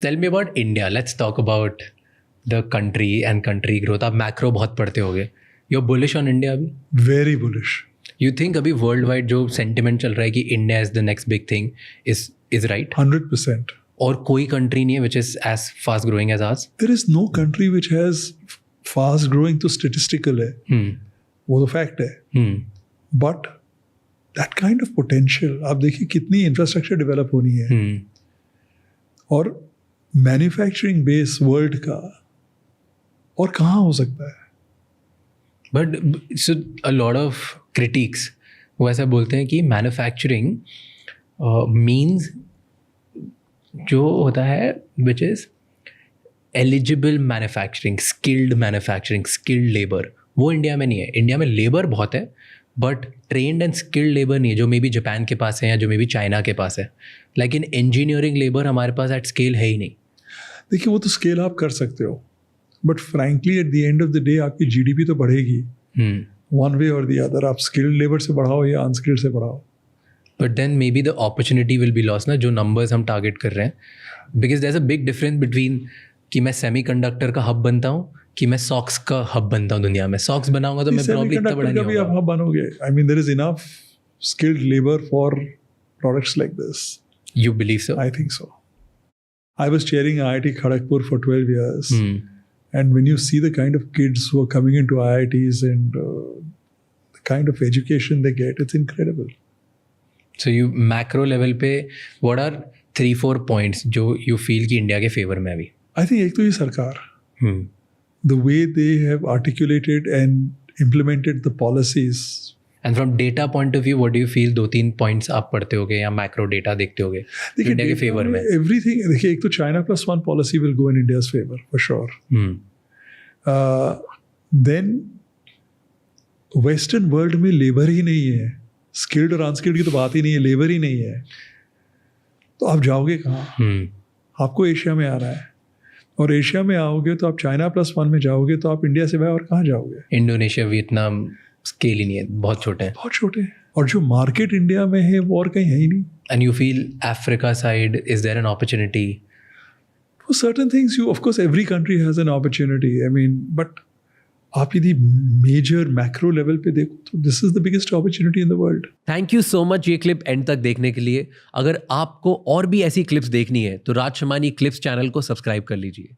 Tell me about India. Let's talk about the country and country growth. आप macro बहुत पढ़ते होगे. You're bullish on India अभी? Very bullish. You think अभी world wide जो sentiment चल रहा है कि India is the next big thing is right? 100%. और कोई country नहीं है which is as fast growing as ours? There is no country which has fast growing तो statistical है. वो तो fact है. But that kind of potential, आप देखिए कितनी infrastructure develop होनी है. और मैन्युफैक्चरिंग बेस वर्ल्ड का और कहाँ हो सकता है. But so a lot of critics वो ऐसा बोलते हैं कि मैन्युफैक्चरिंग मीन्स जो होता है which is eligible manufacturing skilled labour, वो इंडिया में नहीं है. इंडिया में लेबर बहुत है but trend and skilled labour नहीं है, जो मे बी जापान के पास है या जो मे बी चाइना के पास है. लेकिन इंजीनियरिंग लेबर हमारे पास एट स्केल है ही नहीं. देखिए वो तो स्केल आप कर सकते हो but frankly at the end of the day आपकी जीडीपी तो बढ़ेगी वन वे और द अदर. आप स्किल्ड लेबर से बढ़ाओ या अनस्किल्ड से बढ़ाओ. But then may be the opportunity will be loss ना, जो नंबर्स हम टारगेट कर रहे हैं. Because there is a big difference between कि मैं सेमीकंडक्टर का हब बनता हूँ कि मैं सॉक्स का हब बनता हूँ दुनिया में. सॉक्स बनाऊंगा तो मैं प्रॉब्लम इतना बड़ा नहीं होगा. आप हब बनोगे. I mean there is enough skilled labour for products like this. You believe so? I think so. I was chairing IIT Kharagpur for 12 years. And when you see the kind of kids who are coming into IITs and the kind of education they get, it's incredible. So you macro level पे what are 3-4 points जो you feel कि India के favour में अभी? I think एक तो ये सरकार. The way they have articulated and implemented the policies. And from data point of view, what do you feel 2-3 points आप पढ़ते होगे या macro data देखते होगे इंडिया के फेवर में? Everything. देखिए एक तो China plus one policy will go in India's favor for sure. Then Western world में लेबर ही नहीं है. स्किल्ड और अनस्किल्ड की तो बात ही नहीं है, लेबर ही नहीं है. तो आप जाओगे कहाँ? आपको एशिया में आ रहा है और एशिया में आओगे तो आप चाइना प्लस वन में जाओगे तो आप इंडिया से बाहर और कहाँ जाओगे? इंडोनेशिया, वियतनाम स्केल ही नहीं है, बहुत छोटे हैं. बहुत छोटे हैं. और जो मार्केट इंडिया में है वो और कहीं है ही नहीं. And you feel Africa side is there an opportunity? For certain things, of course, every country has an opportunity. I mean, but आप यदि मेजर मैक्रो लेवल पे देखो तो this is the biggest opportunity in the world. Thank you so much ये clip and तक देखने के लिए. अगर आपको और भी ऐसी क्लिप्स देखनी है तो राज शमानी क्लिप्स चैनल को सब्सक्राइब कर लीजिए.